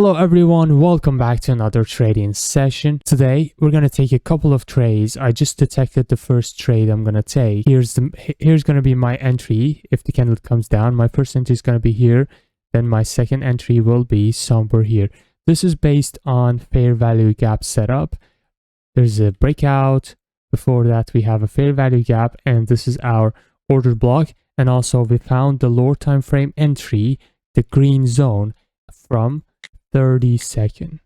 Hello everyone, welcome back to another trading session. Today we're going to take a couple of trades. I just detected the first trade I'm going to take. Here's going to be my entry if the candle comes down. My first entry is going to be here. Then my second entry will be somewhere here. This is based on fair value gap setup. There's a breakout. Before that we have a fair value gap, and this is our order block. And also we found the lower time frame entry, the green zone from 30-second.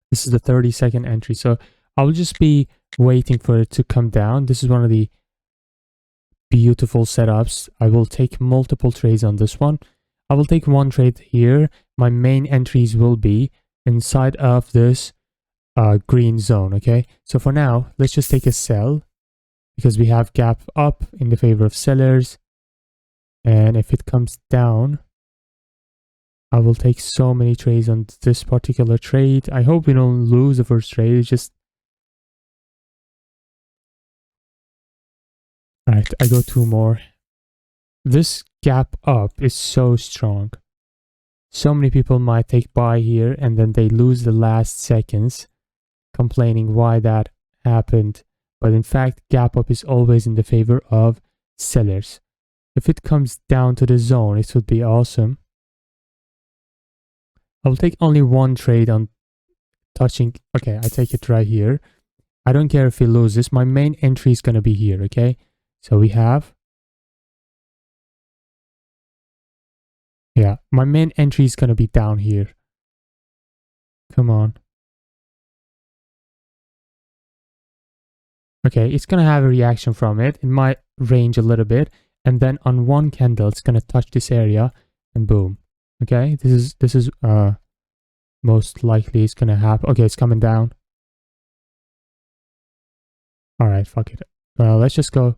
This is the 30-second entry. So I will just be waiting for it to come down. This is one of the beautiful setups. I will take multiple trades on this one. I will take one trade here. My main entries will be inside of this green zone. Okay, so for now let's just take a sell because we have gap up in the favor of sellers, and if it comes down I will take so many trades on this particular trade. I hope we don't lose the first trade. It's just... Alright, I go two more. This gap up is so strong. So many people might take buy here and then they lose the last seconds complaining why that happened. But in fact, gap up is always in the favor of sellers. If it comes down to the zone, it would be awesome. I'll take only one trade on touching. Okay, I take it right here. I don't care if we lose this. My main entry is going to be here, okay? So we have... Yeah, my main entry is going to be down here. Come on. Okay, it's going to have a reaction from it. It might range a little bit. And then on one candle, it's going to touch this area and boom. Okay, this is most likely it's gonna happen. Okay, it's coming down. All right, fuck it. Well, let's just go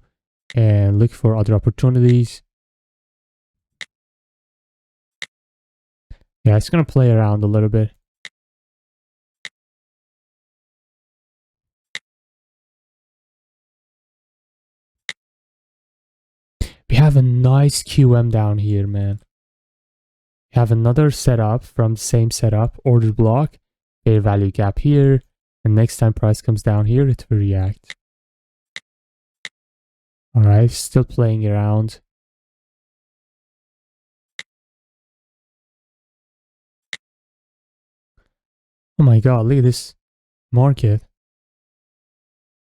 and look for other opportunities. Yeah, it's gonna play around a little bit. We have a nice QM down here, man. Have another setup from the same setup, order block, fair value gap here, and next time price comes down here, it will react. All right, still playing around. Oh my god, look at this market.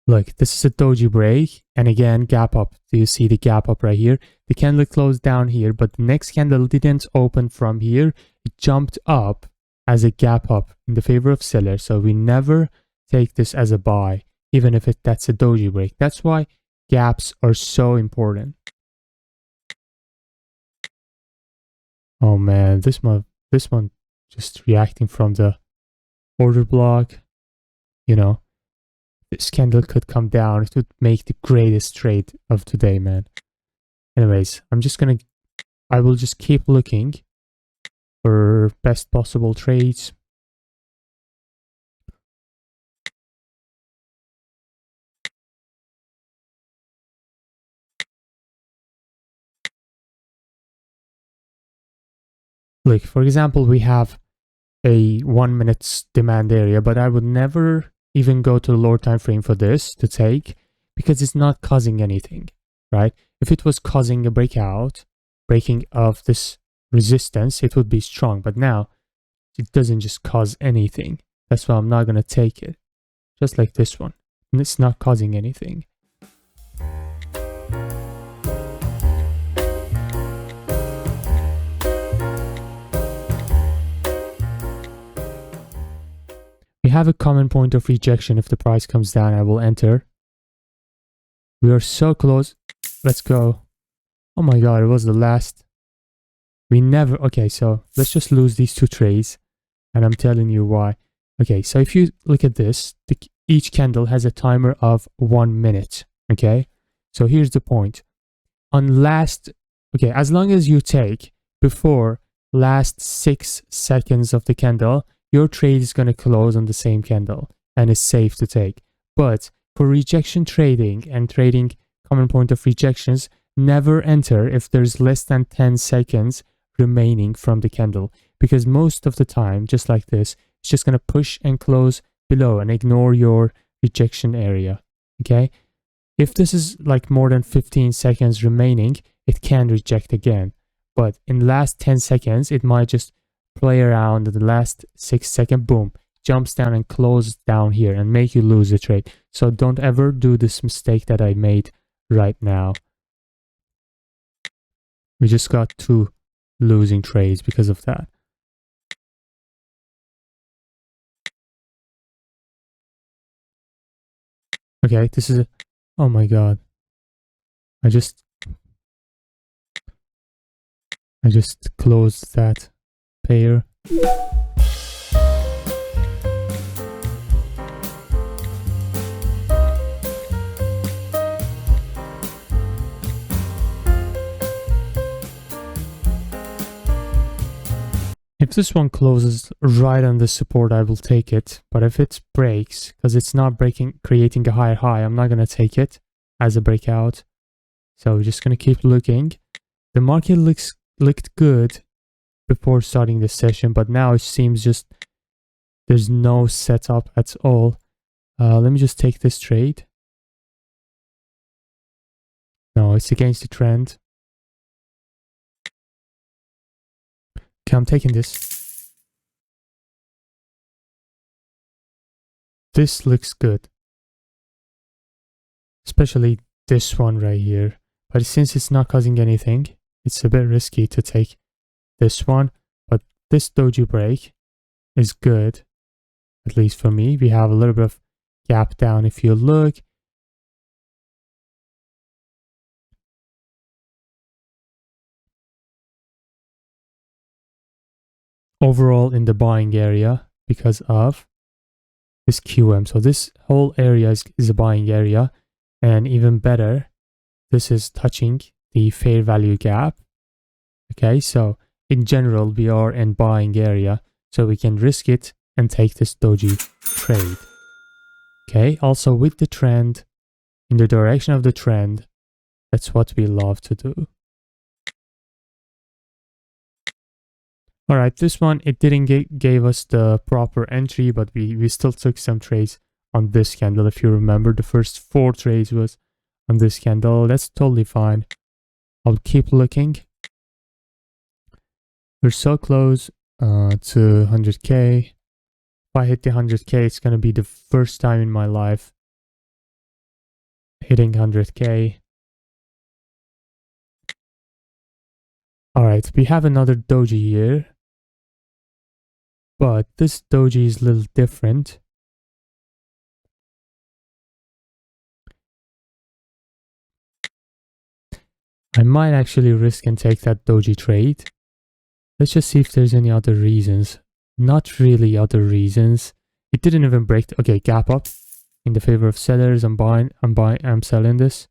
Look, this is a doji break, and again, gap up. Do you see the gap up right here? The candle closed down here, but the next candle didn't open from here. It jumped up as a gap up in the favor of seller. So we never take this as a buy, even if that's a doji break. That's why gaps are so important. Oh man, this one just reacting from the order block, you know. This candle could come down. It would make the greatest trade of today, man. Anyways, I will just keep looking for best possible trades. Look, for example, we have a 1 minute demand area, but I would never even go to the lower time frame for this to take, because it's not causing anything, right? If it was causing a breaking of this resistance, it would be strong, but now it doesn't just cause anything. That's why I'm not going to take it. Just like this one, and it's not causing anything. We have a common point of rejection. If the price comes down, I will enter. We are so close. Let's go. Oh my god, it was the last. We never... Okay, so let's just lose these two trades, and I'm telling you why. Okay, so if you look at this, each candle has a timer of 1 minute. Okay, so here's the point. As long as you take before last 6 seconds of the candle, your trade is going to close on the same candle and is safe to take. But for rejection trading and trading common point of rejections, never enter if there's less than 10 seconds remaining from the candle, because most of the time, just like this, it's just going to push and close below and ignore your rejection area. Okay, if this is like more than 15 seconds remaining, it can reject again. But in the last 10 seconds, it might just play around. The last 6 seconds, boom, jumps down and closes down here and make you lose the trade. So don't ever do this mistake that I made right now. We just got 2 losing trades because of that. Okay, this is a, oh my god. I just closed that pair. If this one closes right on the support, I will take it. But if it breaks, because it's not creating a higher high, I'm not going to take it as a breakout. So we're just going to keep looking. The market looked good before starting the session, but now it seems just there's no setup at all. Let me just take this trade. No, it's against the trend. Okay, I'm taking this. This looks good. Especially this one right here. But since it's not causing anything, it's a bit risky to take this one. But this doji break is good. At least for me. We have a little bit of gap down if you look. Overall in the buying area because of this QM. So this whole area is a buying area, and even better, this is touching the fair value gap. Okay, so in general, we are in buying area, so we can risk it and take this doji trade. Okay, also with the trend, in the direction of the trend, that's what we love to do. All right, this one, it didn't gave us the proper entry, but we still took some trades on this candle. If you remember, the first 4 trades was on this candle. That's totally fine. I'll keep looking. We're so close to 100K. If I hit the 100K, it's going to be the first time in my life hitting 100K. All right, we have another doji here. But this doji is a little different. I might actually risk and take that doji trade. Let's just see if there's any other reasons. Not really other reasons. It didn't even break. Okay, gap up in the favor of sellers. I'm selling this.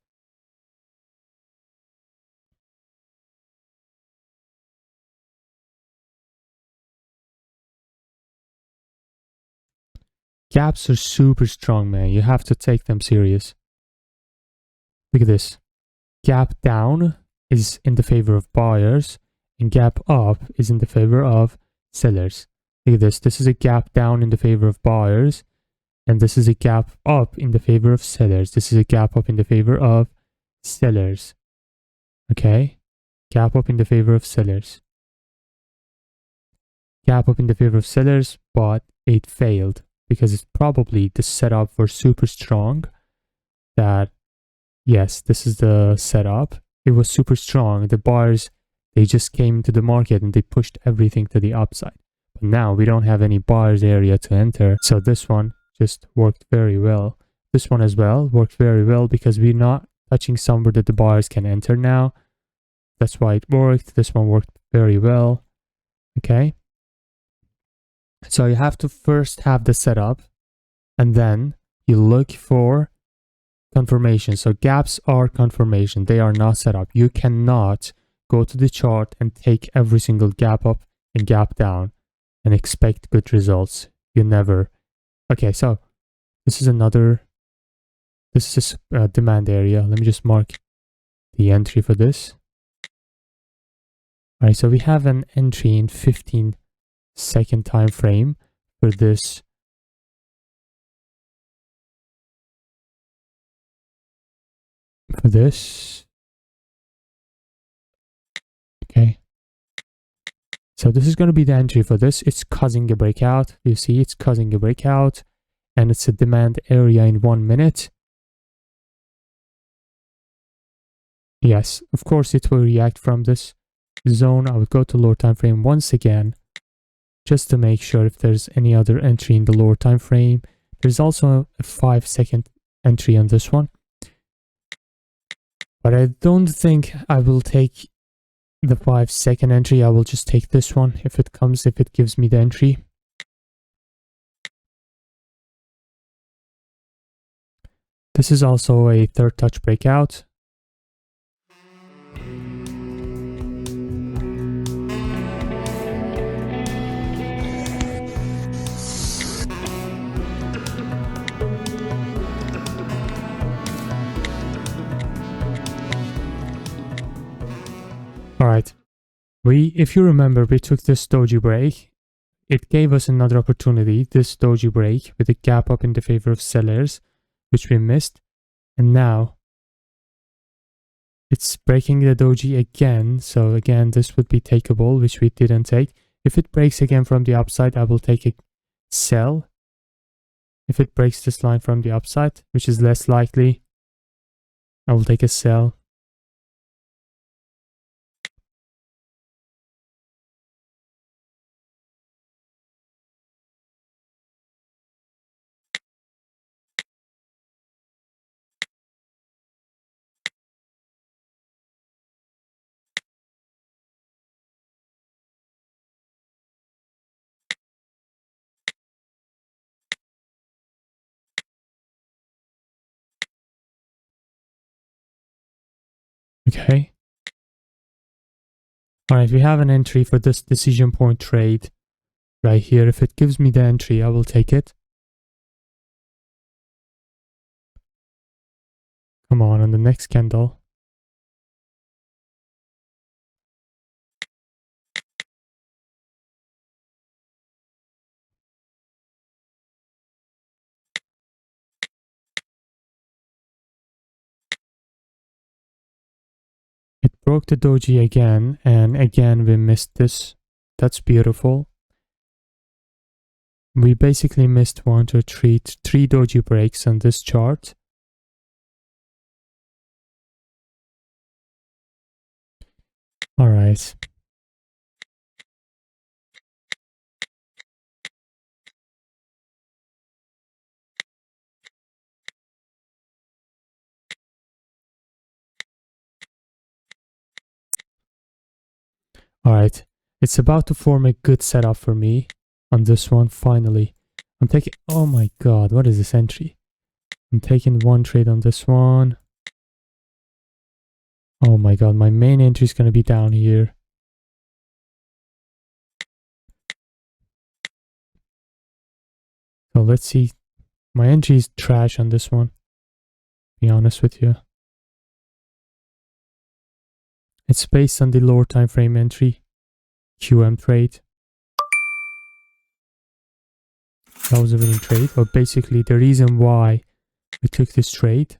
Gaps are super strong, man. You have to take them serious. Look at this. Gap down is in the favor of buyers, and gap up is in the favor of sellers. Look at this. This is a gap down in the favor of buyers, and this is a gap up in the favor of sellers. This is a gap up in the favor of sellers. Okay? Gap up in the favor of sellers. Gap up in the favor of sellers, but it failed. Because it's probably the setup were super strong that, yes, this is the setup. It was super strong. The buyers, they just came to the market and they pushed everything to the upside. But now we don't have any buyers area to enter. So this one just worked very well. This one as well worked very well because we're not touching somewhere that the buyers can enter now. That's why it worked. This one worked very well. Okay. So you have to first have the setup and then you look for confirmation. So gaps are confirmation. They are not setup. You cannot go to the chart and take every single gap up and gap down and expect good results. You never. Okay, so this is a demand area. Let me just mark the entry for this. All right, so we have an entry in 15 second time frame for this. Okay. So this is going to be the entry for this. It's causing a breakout. You see, it's causing a breakout, and it's a demand area in 1 minute. Yes, of course it will react from this zone. I would go to lower time frame once again, just to make sure if there's any other entry in the lower time frame. There's also a 5-second entry on this one, but I don't think I will take the 5-second entry. I will just take this one if it gives me the entry. This is also a third touch breakout. Alright, if you remember, we took this doji break. It gave us another opportunity, this doji break, with a gap up in the favor of sellers, which we missed. And now, it's breaking the doji again. So again, this would be takeable, which we didn't take. If it breaks again from the upside, I will take a sell. If it breaks this line from the upside, which is less likely, I will take a sell. Okay. Alright, we have an entry for this decision point trade right here. If it gives me the entry, I will take it. Come on the next candle. It broke the doji again, and again we missed this. That's beautiful. We basically missed 1, 2, 3 doji breaks on this chart. Alright. Alright. It's about to form a good setup for me on this one, finally. I'm taking... Oh my god, what is this entry? I'm taking one trade on this one. Oh my god, my main entry is going to be down here. So let's see. My entry is trash on this one, to be honest with you. It's based on the lower time frame entry, QM trade. That was a winning trade, but basically the reason why we took this trade,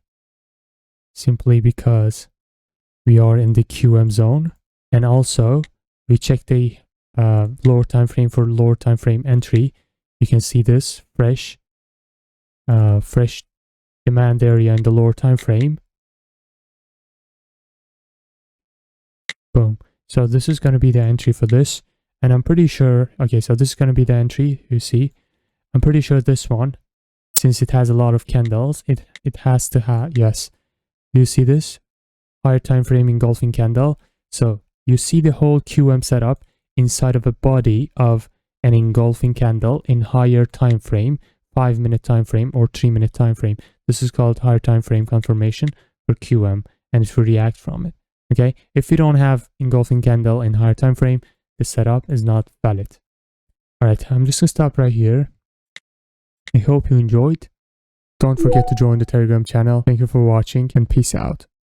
simply because we are in the QM zone, and also we checked the lower time frame for lower time frame entry. You can see this fresh demand area in the lower time frame. Boom. So this is going to be the entry for this, and I'm pretty sure, okay, so this is going to be the entry, you see. I'm pretty sure this one, since it has a lot of candles, it has to have, yes, you see this higher time frame engulfing candle. So you see the whole QM setup inside of a body of an engulfing candle in higher time frame, 5-minute time frame or 3-minute time frame. This is called higher time frame confirmation for QM, and it will react from it. Okay, if you don't have engulfing candle in higher time frame, the setup is not valid. All right, I'm just gonna stop right here. I hope you enjoyed. Don't forget to join the Telegram channel. Thank you for watching, and peace out.